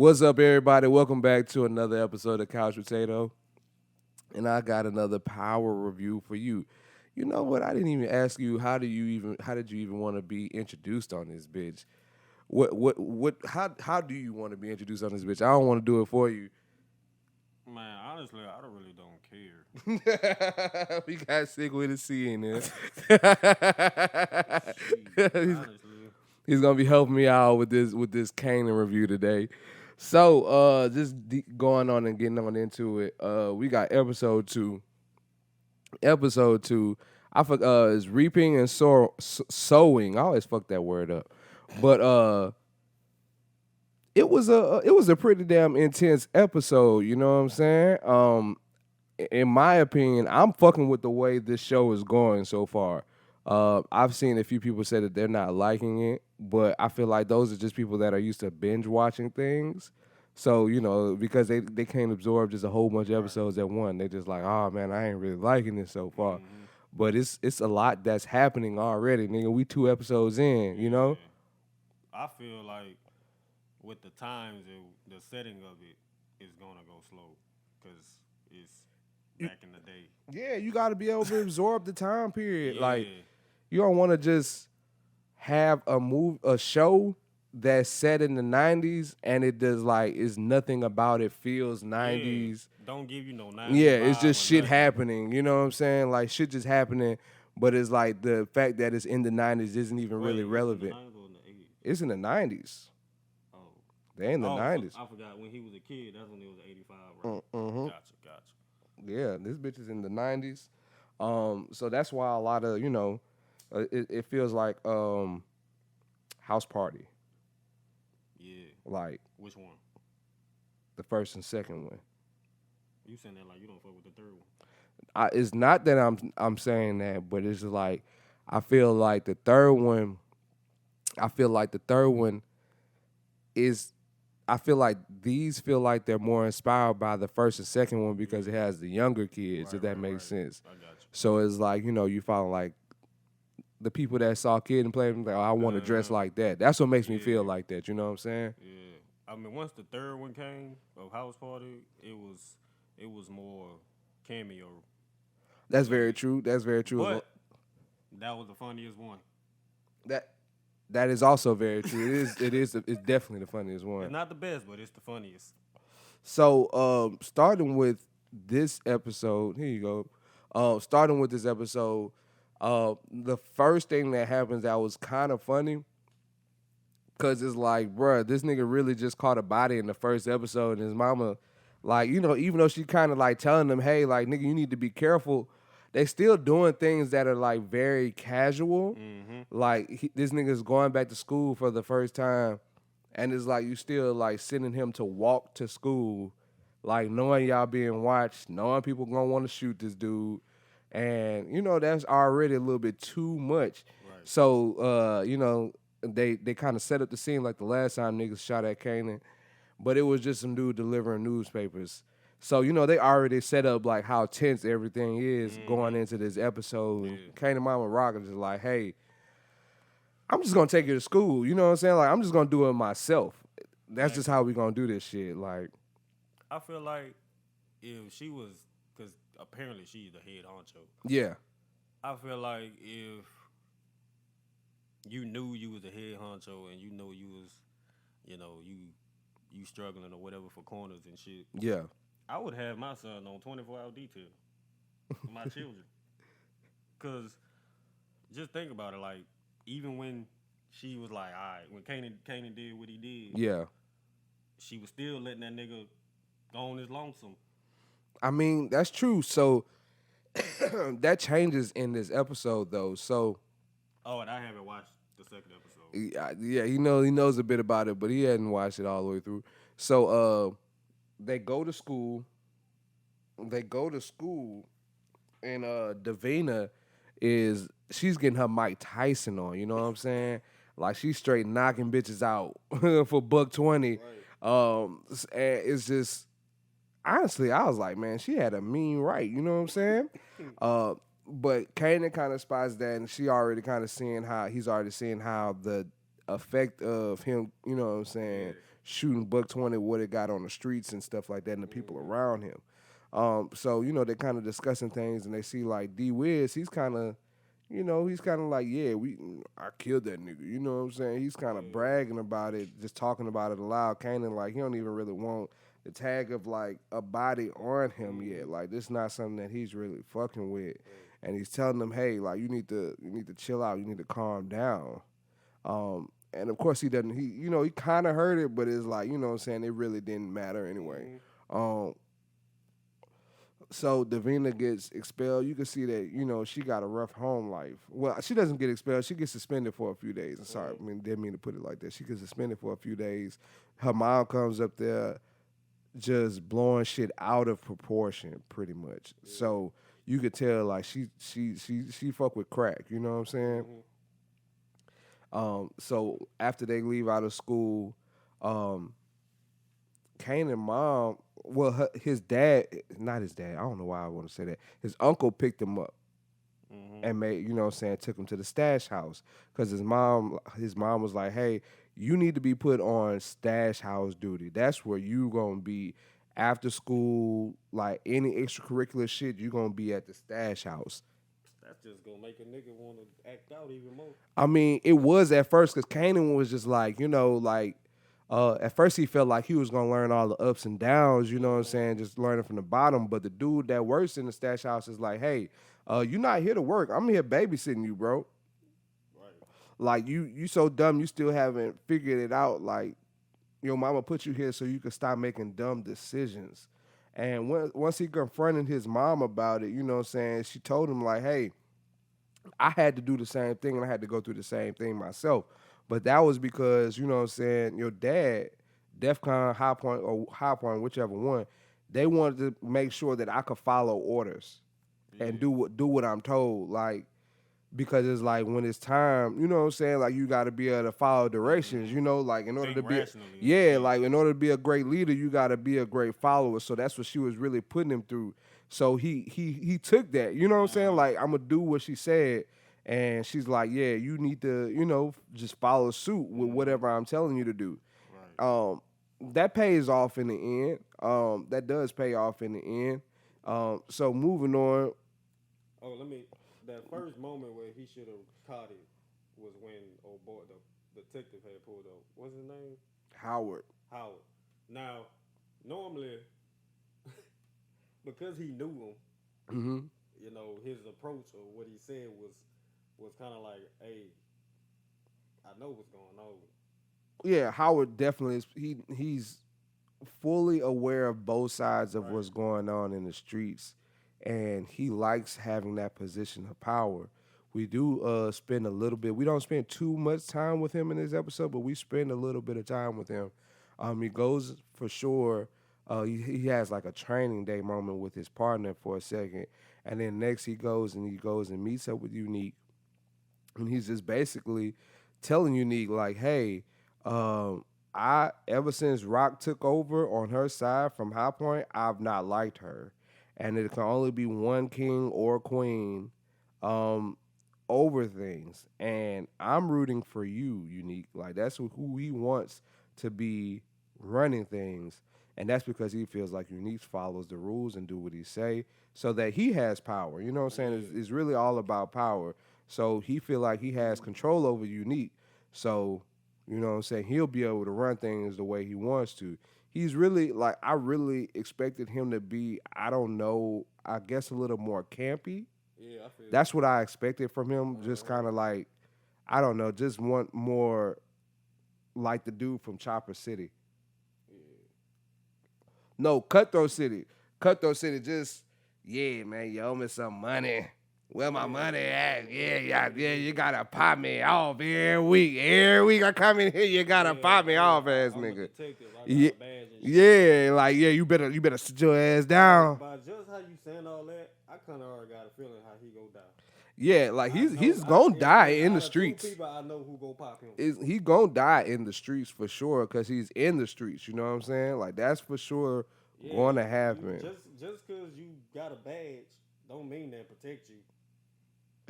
What's up, everybody? Welcome back to another episode of Couch Potato. And I got another power review for you. You know what? I didn't even ask you how did you even want to be introduced on this bitch? How do you want to be introduced on this bitch? I don't want to do it for you. Man, honestly, I really don't care. We got sick with a C in there. Shit, honestly. He's gonna be helping me out with this Kanan review today. So going on and getting on into it. We got episode two. Episode two. I forgot is reaping and sowing. I always fuck that word up, but it was a pretty damn intense episode. You know what I'm saying? In my opinion, I'm fucking with the way this show is going so far. I've seen a few people say that they're not liking it, but I feel like those are just people that are used to binge watching things. So, because they can't absorb just a whole bunch of episodes at one, they just like, oh man, I ain't really liking this so far. Mm-hmm. But it's a lot that's happening already, nigga. We 2 episodes in, you know? I feel like with the times, the setting of it is gonna go slow because it's back in the day. Yeah, you got to be able to absorb the time period. Yeah. Like, you don't want to just have a show that's set in the 90s and it does like is nothing about it feels 90s. Yeah, don't give you no 90s. Yeah, it's just shit happening. You know what I'm saying? Like shit just happening, but it's like the fact that it's in the 90s isn't even really relevant. It's in the 90s. Oh. They're in the 90s. I forgot when he was a kid. That's when it was 85, right? Mm-hmm. Gotcha. Yeah, this bitch is in the 90s. So that's why a lot of, it feels like House Party. Yeah. Like which one? The first and second one. You saying that like you don't fuck with the third one? It's not that I'm saying that, but it's like I feel like the third one is. I feel like these feel like they're more inspired by the first and second one because it has the younger kids, right, if that makes sense. I got you. So it's like, you follow like the people that saw Kid and played, like, oh, I want to dress like that. That's what makes me feel like that. You know what I'm saying? Yeah. I mean, once the third one came of House Party, it was more cameo. That's very true. But that was the funniest one. That is also very true. It's definitely the funniest one. It's not the best, but it's the funniest. So, starting with this episode, here you go. Starting with this episode, the first thing that happens that was kind of funny, because it's like, bruh, this nigga really just caught a body in the first episode, and his mama, like, even though she kind of like telling him, hey, like, nigga, you need to be careful, they still doing things that are like very casual. Mm-hmm. Like this nigga's going back to school for the first time, and it's like you still like sending him to walk to school, like knowing y'all being watched, knowing people gonna want to shoot this dude, and that's already a little bit too much. Right. So they kind of set up the scene like the last time niggas shot at Kanan, but it was just some dude delivering newspapers. So, they already set up, like, how tense everything is going into this episode. Yeah. Kanan Mama Rock is just like, hey, I'm just going to take you to school. You know what I'm saying? Like, I'm just going to do it myself. That's just how we going to do this shit. Like, I feel like if she was, because apparently she's the head honcho. Yeah. I feel like if you knew you was the head honcho and you know you was, you struggling or whatever for corners and shit. Yeah. I would have my son on 24-hour detail for my children. Because just think about it, like, even when she was like, all right, when Kanan did what he did, yeah, she was still letting that nigga go on his lonesome. I mean, that's true. So that changes in this episode, though. So, and I haven't watched the second episode. Yeah, he knows a bit about it, but he hadn't watched it all the way through. So, they go to school, and Davina she's getting her Mike Tyson on, you know what I'm saying? Like, she's straight knocking bitches out for $120. Right. And it's just, honestly, I was like, man, she had a mean right, you know what I'm saying? But Kanan kind of spots that, and he's already seeing how the effect of him, you know what I'm saying, shooting buck 20 what it got on the streets and stuff like that and the people around him. So they kind of discussing things and they see like D Wiz, he's kind of he's kind of like, yeah, I killed that nigga. You know what I'm saying? He's kind of bragging about it, just talking about it aloud. Kanan, like, he don't even really want the tag of like a body on him yet. Like, this is not something that he's really fucking with. And he's telling them, hey, like, you need to chill out. You need to calm down. And of course he doesn't. He kind of heard it, but it's like, you know what I'm saying? It really didn't matter anyway. So Davina gets expelled. You can see that, she got a rough home life. Well, she doesn't get expelled. She gets suspended for a few days. I'm sorry. I didn't mean to put it like that. She gets suspended for a few days. Her mom comes up there just blowing shit out of proportion, pretty much. Yeah. So you could tell, like, she fuck with crack. You know what I'm saying? So after they leave out of school, Kanan's mom, well, his dad, not his dad, I don't know why I want to say that. His uncle picked him up and made, took him to the stash house because his mom was like, hey, you need to be put on stash house duty. That's where you going to be after school, like any extracurricular shit, you going to be at the stash house. That's just going to make a nigga want to act out even more. I mean, it was at first because Kanan was just like, at first he felt like he was going to learn all the ups and downs, you know what I'm saying, just learning from the bottom. But the dude that works in the stash house is like, hey, you're not here to work. I'm here babysitting you, bro. Right. Like, you so dumb you still haven't figured it out. Like, your mama put you here so you could stop making dumb decisions. And once he confronted his mom about it, you know what I'm saying, she told him, like, hey, I had to do the same thing and I had to go through the same thing myself. But that was because, you know what I'm saying, your dad, DEFCON, High Point, whichever one, they wanted to make sure that I could follow orders and do what I'm told. Like, because it's like when it's time, you know what I'm saying, like you got to be able to follow directions, like in order to be, like in order to be a great leader, you got to be a great follower. So that's what she was really putting him through. So he took that, you know what I'm saying, like I'm gonna do what she said, and she's like, yeah, you need to, just follow suit with whatever I'm telling you to do. Right. That pays off in the end. That does pay off in the end. So moving on. That first moment where he should have caught it was when old boy, the detective had pulled up. What's his name? Howard. Now, normally, because he knew him, his approach or what he said was kind of like, hey, I know what's going on. Yeah, Howard definitely is. He's fully aware of both sides of what's going on in the streets. And he likes having that position of power. We do spend a little bit. We don't spend too much time with him in this episode, but we spend a little bit of time with him. He goes for sure. He has like a training day moment with his partner for a second, and then next he goes and meets up with Unique, and he's just basically telling Unique like, hey, I ever since Rock took over on her side from High Point, I've not liked her. And it can only be one king or queen over things. And I'm rooting for you, Unique. Like, that's who he wants to be running things. And that's because he feels like Unique follows the rules and do what he say so that he has power. You know what I'm saying? It's really all about power. So he feel like he has control over Unique. So, you know what I'm saying, he'll be able to run things the way he wants to. He's really, like, I really expected him to be, I don't know, I guess a little more campy. Yeah, I feel that's what I expected from him. Just kind of like, I don't know, just want more like the dude from Chopper City. Yeah. No, Cutthroat City. Cutthroat City, just, yeah, man, you owe me some money. Where my money at? Yeah, you gotta pop me off every week. Every week I come in here, you gotta pop me off, ass nigga. Like, you better sit your ass down. By just how you saying all that, I kind of already got a feeling how he go down. Yeah, like he's gonna die in the streets. People I know who go pop him. He gonna die in the streets for sure, cause he's in the streets. You know what I'm saying? Like, that's for sure going to happen. Just cause you got a badge, don't mean that protect you.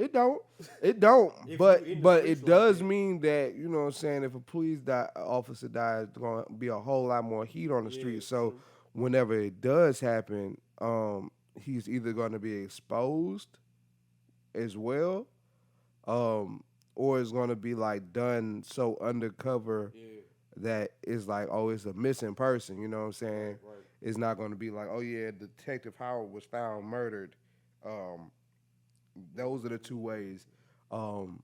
It don't. It don't. If you But in the but streets it like does that. mean that, you know what I'm saying, if a officer dies, there's gonna be a whole lot more heat on the Yeah, street. So true. whenever it does happen, he's either gonna be exposed as well, um, or it's gonna be like done so undercover Yeah, that it's like, oh, it's a missing person, you know what I'm saying? right. It's not gonna be like, oh yeah, Detective Howard was found murdered. Um, those are the two ways. Um,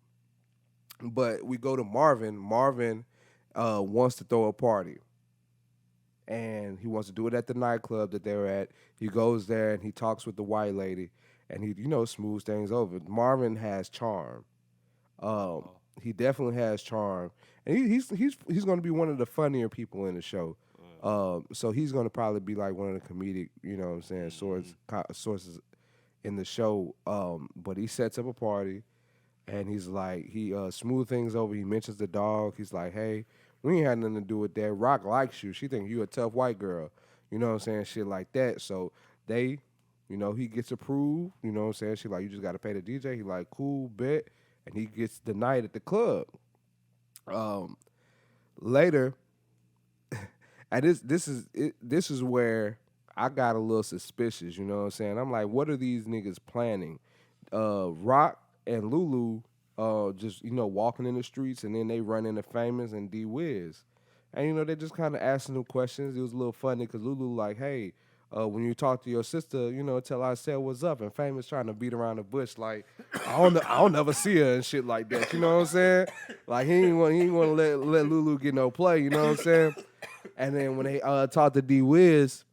But we go to Marvin. Marvin wants to throw a party, and he wants to do it at the nightclub that they're at. He goes there and he talks with the white lady, and he, smooths things over. Marvin has charm. Um, Uh-huh. he definitely has charm, and he's going to be one of the funnier people in the show. Uh-huh. So he's going to probably be like one of the comedic, you know what I'm saying, Mm-hmm. sources in the show. But he sets up a party and he's like, he smooth things over. He mentions the dog. He's like, hey, we ain't had nothing to do with that. Rock likes you. She think you a tough white girl. You know what I'm saying? Shit like that. So they, he gets approved. You know what I'm saying? She like, you just got to pay the DJ. He like, cool, bet. And he gets the night at the club. Um, Later, and this is where I got a little suspicious. You know what I'm saying? I'm like, what are these niggas planning? Rock and Lulu just walking in the streets, and then they run into Famous and D Wiz, and they just kind of asking them questions. It was a little funny because Lulu like, hey, when you talk to your sister, tell her I said what's up, and Famous trying to beat around the bush like, I don't never see her and shit like that. You know what I'm saying? Like he ain't want to let Lulu get no play. You know what I'm saying? And then when they talked to D Wiz,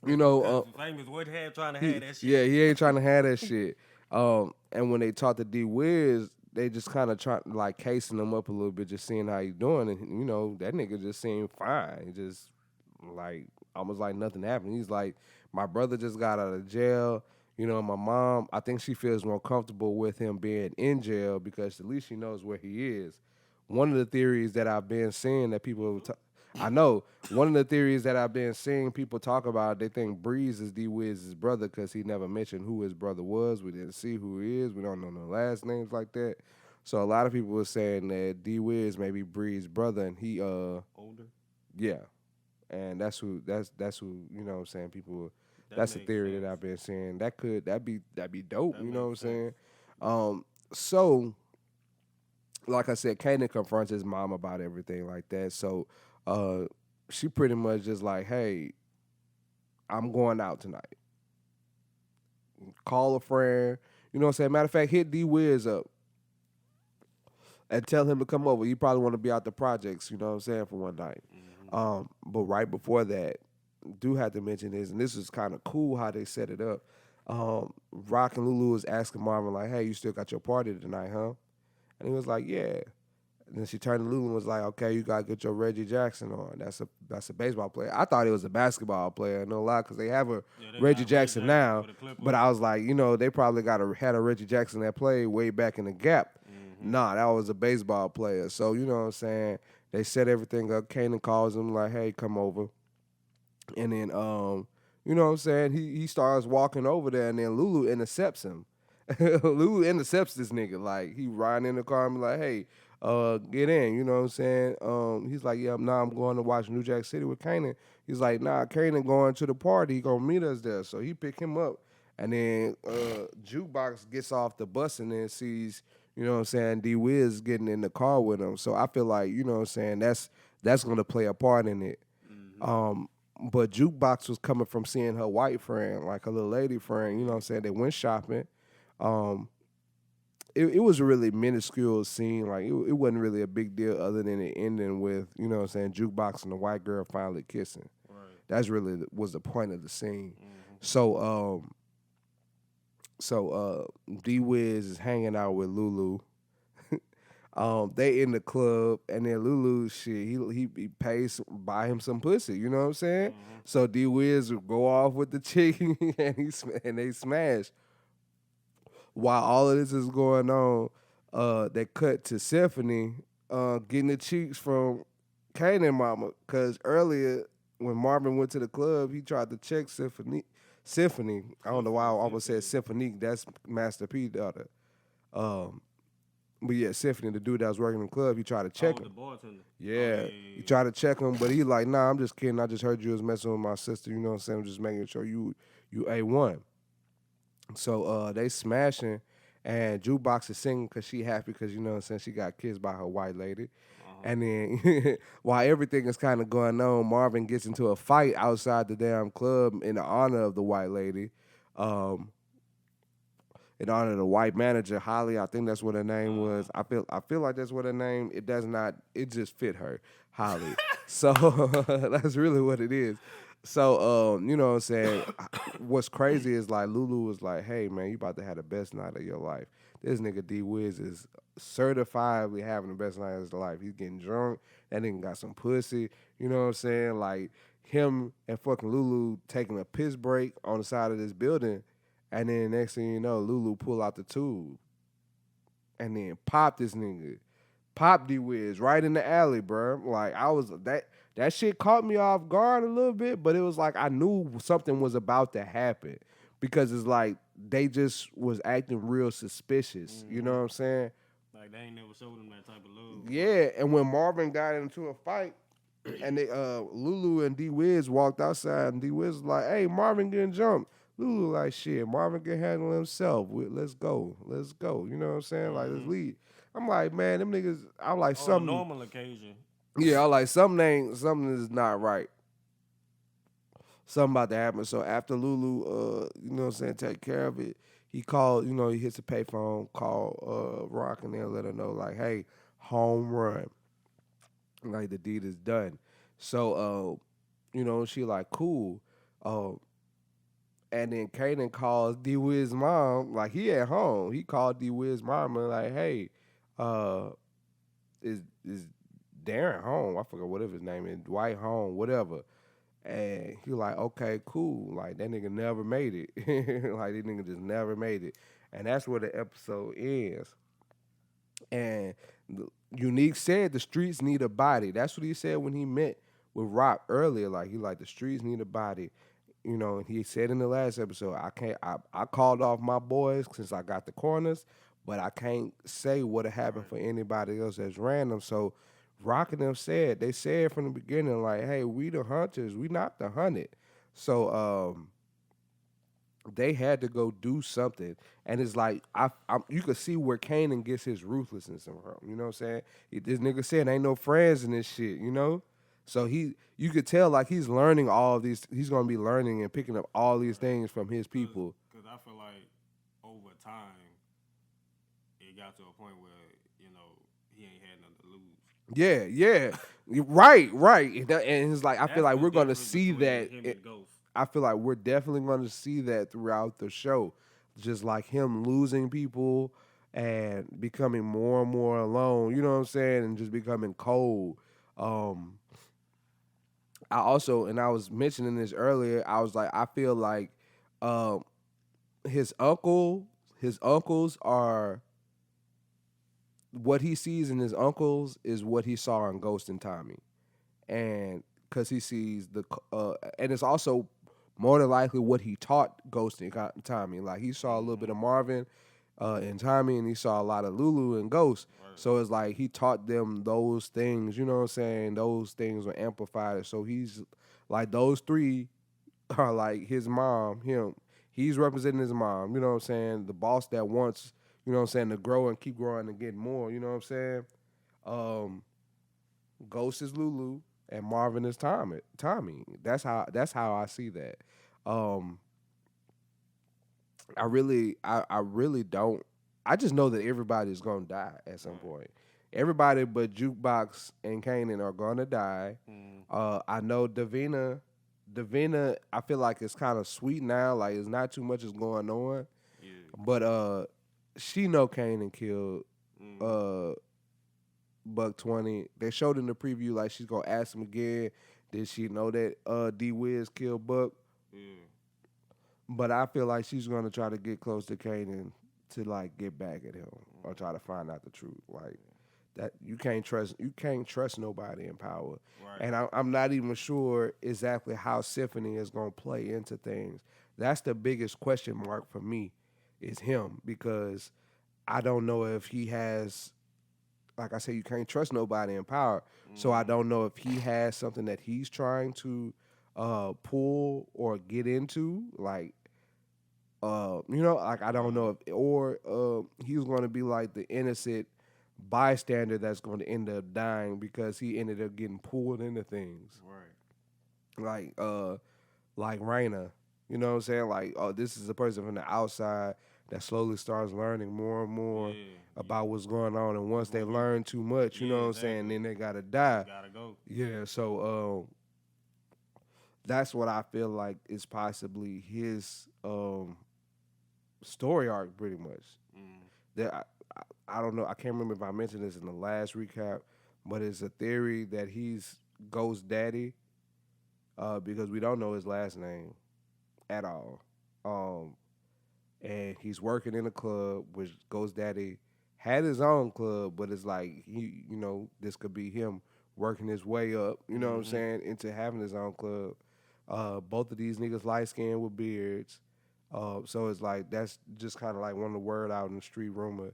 you know, Because Famous would have trying to have that shit. yeah, he ain't trying to have that shit. And when they talked to D Wiz, they just kind of try like casing him up a little bit, just seeing how he doing, and that nigga just seemed fine. He just like almost like nothing happened. He's like, my brother just got out of jail. My mom, I think she feels more comfortable with him being in jail because at least she knows where he is. One of the theories that I've been seeing that people, I know one of the theories that I've been seeing people talk about, they think Breeze is D Wiz's brother because he never mentioned who his brother was. We didn't see who he is. We don't know no last names like that. So a lot of people were saying that D Wiz may be Breeze's brother, and he Older. yeah, and that's who what I'm saying. People, That that's the makes theory that sense. I've been saying. That'd be dope. That You know what I'm makes sense. saying? So like I said, Kanan confronts his mom about everything like that. So uh, she pretty much just like, hey, I'm going out tonight. Call a friend. You know what I'm saying? Matter of fact, hit D Wiz up and tell him to come over. You probably want to be out the projects, you know what I'm saying, for one night. Mm-hmm. But right before that, do have to mention this, and this is kind of cool how they set it up. Rock and Lulu was asking Marvin, like, hey, you still got your party tonight, huh? And he was like, yeah. And then she turned to Lulu and was like, okay, you got to get your Reggie Jackson on. That's a baseball player. I thought it was a basketball player, no lie, because they have a Yeah, they Reggie got Ray Jackson Jackson now. for the Clippers. But I was like, they probably had a Reggie Jackson that played way back in the gap. Mm-hmm. Nah, that was a baseball player. So, you know what I'm saying? They set everything up. Kanan calls him like, hey, come over. And then, you know what I'm saying? He starts walking over there, and then Lulu intercepts him. Lulu intercepts this nigga. Like, he riding in the car and be like, hey, get in. You know what I'm saying? He's like, yeah, nah, I'm going to watch New Jack City with Kanan. He's like, nah, Kanan going to the party. He gonna meet us there. So he pick him up. And then Jukebox gets off the bus and then sees, you know what I'm saying, D Wiz getting in the car with him. So I feel like, you know what I'm saying, that's gonna play a part in it. Mm-hmm. But Jukebox was coming from seeing her white friend, like her little lady friend, you know what I'm saying? They went shopping. Um, it was a really minuscule scene. Like, it wasn't really a big deal other than it ending with, you know what I'm saying, Jukebox and the white girl finally kissing. Right. That's really was the point of the scene. Mm-hmm. So D Wiz is hanging out with Lulu. They in the club, and then Lulu, shit, he pays buy him some pussy. You know what I'm saying? Mm-hmm. So D Wiz would go off with the chick, and they smash. While all of this is going on, they cut to Stephanie getting the cheeks from Kanan Mama, because earlier when Marvin went to the club, he tried to check Symphony. I don't know why I almost said Symphony. That's Master P daughter. Um, but yeah, Symphony, the dude that was working in the club, he tried to check Oh, the him. bartender. Oh, yeah, Yeah, yeah, he yeah. tried to check him, but he like, nah, I'm just kidding. I just heard you was messing with my sister. You know what I'm saying? I'm just making sure you A1. So they smashing, and Jukebox is singing because she happy because you know what I'm saying she got kissed by her white lady. Uh-huh. And then while everything is kind of going on, Marvin gets into a fight outside the damn club in honor of the white lady. Um, in honor of the white manager, Holly. I think that's what her name Uh-huh. was. I feel like that's what her name. It does not. It just fit her, Holly. So that's really what it is. So you know what I'm saying. What's crazy is like Lulu was like, "Hey man, you about to have the best night of your life." This nigga D Wiz is certifiably having the best night of his life. He's getting drunk. That nigga got some pussy. You know what I'm saying? Like him and fucking Lulu taking a piss break on the side of this building, and then next thing you know, Lulu pull out the tube and then pop this nigga. Pop D Wiz right in the alley, bro. Like I was that shit caught me off guard a little bit, but it was like I knew something was about to happen because it's like they just was acting real suspicious. You know Mm-hmm. what I'm saying? Like they ain't never showed him that type of love before. Yeah, and when Marvin got into a fight and they Lulu and D Wiz walked outside and D Wiz was like, "Hey, Marvin getting jumped." Lulu like, "Shit, Marvin can handle himself. Let's go, let's go." You know what I'm saying? Like, let's Mm-hmm. lead. I'm like, man, them niggas. I'm like On a something. normal occasion. Yeah, I like something is not right. Something about to happen. So after Lulu, you know what I'm saying, take care of it, he called, you know, he hits a payphone, call Rock and then let her know, like, hey, home run. Like the deed is done. So you know, she like, cool. Uh, and then Kanan calls D Wiz mom, like he at home. He called D Wiz mom and like, hey, uh, is Darren home? I forgot whatever his name is, Dwight home, whatever. And he like, okay, cool. Like that nigga never made it. Like this nigga just never made it. And that's where the episode ends. And Unique said the streets need a body. That's what he said when he met with Rock earlier. Like he like the streets need a body. You know, he said in the last episode, I can't I called off my boys since I got the corners, but I can't say what'll happen Right. for anybody else that's random. So Rock and them said, they said from the beginning, like, hey, we the hunters, we not the hunted. So they had to go do something, and it's like you could see where Kanan gets his ruthlessness from. You know what I'm saying? This nigga said ain't no friends in this shit. You know, so you could tell like he's learning all these. He's gonna be learning and picking up all these Right. things from his people. Cause I feel like over time it got to a point where he ain't had nothing to lose. Yeah, yeah, right. And it's like I feel That's like the we're gonna difference see between that. him and Ghost. I feel like we're definitely going to see that throughout the show. Just like him losing people and becoming more and more alone, you know what I'm saying? And just becoming cold. Um, I also, and I was mentioning this earlier, I was like, I feel like um, his his uncles are what he sees in his uncles is what he saw in Ghost and Tommy. And because he sees and it's also more than likely what he taught Ghost and Tommy. Like he saw a little bit Mm-hmm. of Marvin and Tommy, and he saw a lot of Lulu and Ghost. Right. So it's like he taught them those things. You know what I'm saying? Those things were amplified. So he's like those three are like his mom, him. He's representing his mom. You know what I'm saying? The boss that wants, you know what I'm saying, to grow and keep growing and get more. You know what I'm saying? Um, Ghost is Lulu and Marvin is Tommy. Tommy. That's how I see that. Um, I really don't. I just know that everybody's gonna die at some Right. point. Everybody but Jukebox and Kanan are gonna die. Mm. I know Davina, I feel like it's kind of sweet now. Like it's not too much is going on, Yeah. but she know Kanan killed Mm-hmm. uh Buck 20. They showed in the preview like she's gonna ask him again. Did she know that D Wiz killed Buck? Yeah. But I feel like she's gonna try to get close to Kanan to like get back at him or try to find out the truth. Like that you can't trust nobody in power. Right. And I'm not even sure exactly how Symphony is gonna play into things. That's the biggest question mark for me is him because I don't know if he has, like I said, you can't trust nobody in power. So I don't know if he has something that he's trying to pull or get into, like like I don't know if, or he was going to be like the innocent bystander that's going to end up dying because he ended up getting pulled into things, Right. like like Raina. You know what I'm saying? Like, oh, this is a person from the outside that slowly starts learning more and more Yeah. about what's going on, and once Because they when you, learn too much, you yeah, know what I'm saying, exactly. then they gotta You die. gotta go. Yeah, so that's what I feel like is possibly his story arc, pretty much. Mm. That I don't know. I can't remember if I mentioned this in the last recap, but it's a theory that he's Ghost Daddy because we don't know his last name at all. Um, and he's working in a club, which Ghost Daddy had his own club, but it's like this could be him working his way up. You know what I'm Mm-hmm. saying, into having his own club. Both of these niggas light skinned with beards. So it's like that's just kind of like one of the word out in the street rumor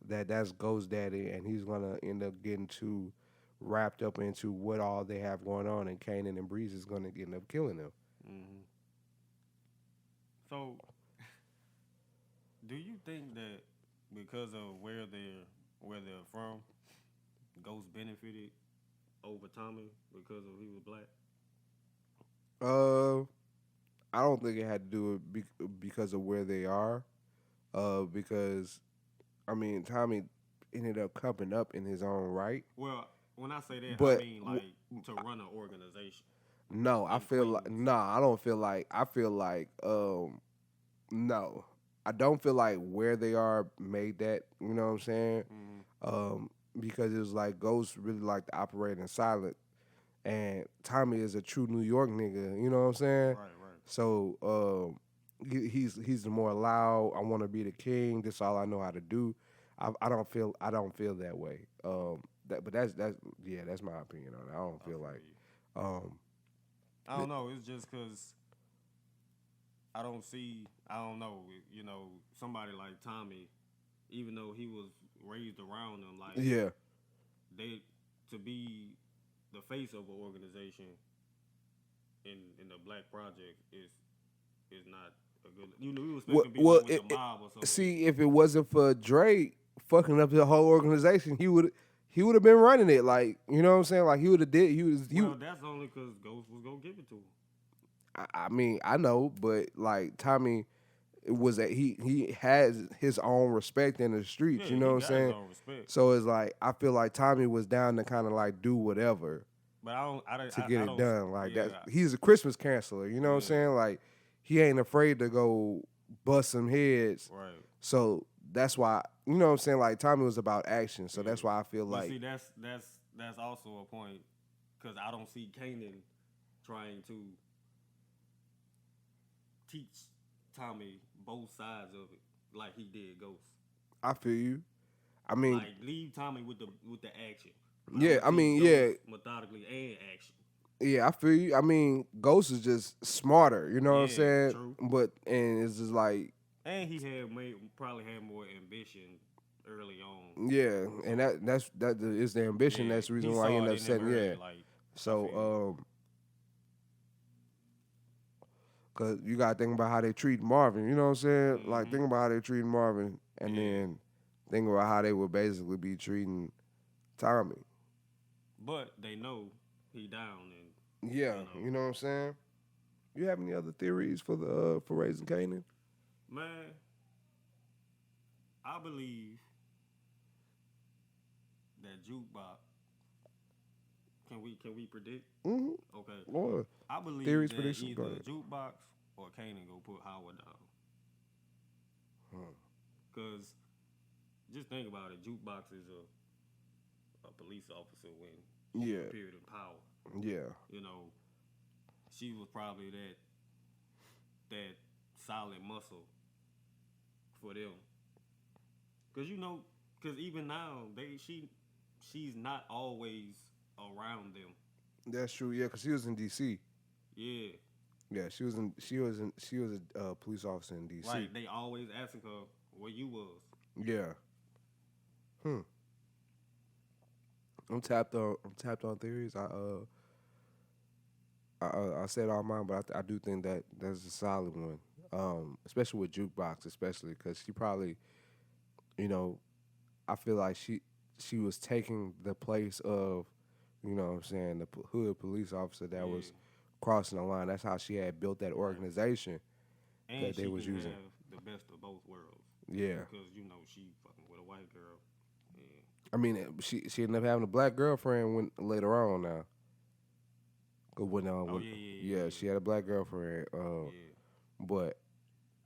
that that's Ghost Daddy, and he's gonna end up getting too wrapped up into what all they have going on, and Kanan and Breeze is gonna end up killing him. Mm-hmm. So, do you think that because of where they're from, Ghost benefited over Tommy because of he was black? Uh, I don't think it had to do it because of where they are. Because I mean, Tommy ended up coming up in his own right, Well, when I say that, I but mean like to run an organization no, I in feel like Queens. nah. I don't feel like. I feel like no, I don't feel like where they are made that. You know what I'm saying? Mm-hmm. Um, because it was like Ghost really like to operate in silent, and Tommy is a true New York nigga. You know what I'm saying? Right, right. So he's the more loud. I want to be the king. That's all I know how to do. I don't feel that way. But that's yeah, that's my opinion on it. I don't I feel feel like you. um, I don't know. It's just because I don't see. I don't know. You know, somebody like Tommy, even though he was raised around them, like yeah. they to be the face of an organization in the Black Project is not a good. You know, we was supposed to be Well, like with the mob or something. see, if it wasn't for Drake fucking up the whole organization, he would have been running it. Like, you know what I'm saying? Like he would have did. Well, that's only because Ghost was gonna give it to him. I mean, I know, but like Tommy, it was that he has his own respect in the streets. Yeah, You know he what I'm got his saying? own respect. So it's like I feel like Tommy was down to kind of like do whatever But I don't. to get I it don't. done. Like Yeah, that, he's a Christmas canceler. You know what I'm yeah. saying? Like he ain't afraid to go bust some heads. Right. So that's why you know what I'm saying. Like Tommy was about action. So Yeah. that's why I feel But like see, that's also a point because I don't see Kanan trying to teach Tommy both sides of it like he did Ghost. I feel you. I mean, Like leave Tommy with the action. I'm yeah. gonna I teach mean, yeah. Ghost methodically and action. Yeah, I feel you. I mean, Ghost is just smarter, you know what I'm Yeah, saying? true. But and it's just like, And he probably had more ambition early on. yeah, and So that is the ambition. yeah, That's the reason he why he saw it ended up in him setting. Yeah. early. Like I feel you. So cause you gotta think about how they treat Marvin. You know what I'm saying? Like Mm-hmm. think about how they treat Marvin, and Yeah. then think about how they would basically be treating Tommy. But they know he down and Yeah, you know. you know what I'm saying. You have any other theories for the for Raising Kanan? Man, I believe that jukebox. Can we predict? Mm-hmm. Okay. Or I believe theories, that predictions, go either ahead. jukebox or Kanan go put Howard down. Cause just think about it, jukebox is a police officer when she Yeah, appeared in power. yeah. You know, she was probably that solid muscle for them. Cause you know, cause even now she's not always around them. That's true. Yeah, because she was in D.C. Yeah, Yeah, she was a police officer in D.C. right. They always asking her where you was. Yeah, Hmm. I'm tapped on. I'm tapped on theories. I said all mine, but I do think that that's a solid one. Especially with jukebox, especially because she probably, you know, I feel like she was taking the place of, you know what I'm saying, the hood police officer that Yeah, was crossing the line. That's how she had built that right. organization And that they she was can using. have the best of both worlds Yeah. because you know she fucking with a white girl. Yeah, I mean, she ended up having a black girlfriend when later on now. 'Cause oh when yeah, yeah, yeah, yeah, she had a black girlfriend. yeah. But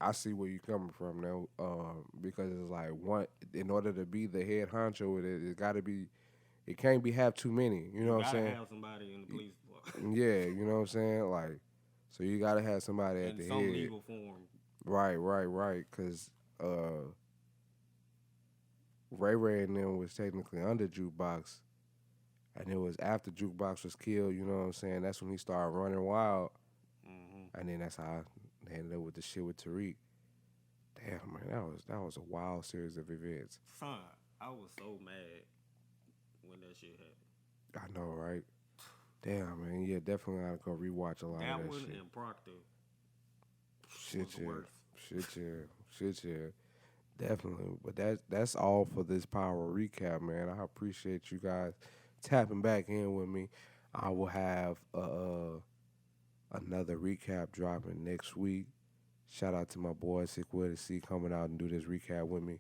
I see where you're coming from now, because it's like one in order to be the head honcho with it, it got to be. It can't be have too many. You know You what I'm gotta saying? have somebody in the police department Yeah, you know what I'm saying? Like, so you gotta have somebody at in the some head. legal form. Right. Cause Ray Ray and them was technically under Jukebox, and it was after Jukebox was killed. You know what I'm saying? That's when he started running wild, and then that's how they ended up with the shit with Tariq. Damn man, that was a wild series of events. Son, I was so mad when that shit happened. I know, right? Damn man, yeah, definitely gotta go rewatch a lot of That that one shit. and Proctor was Shit the yeah, worst. shit yeah. Definitely. But that's all for this power recap, man. I appreciate you guys tapping back in with me. I will have another recap dropping next week. Shout out to my boy Sick With C coming out and do this recap with me.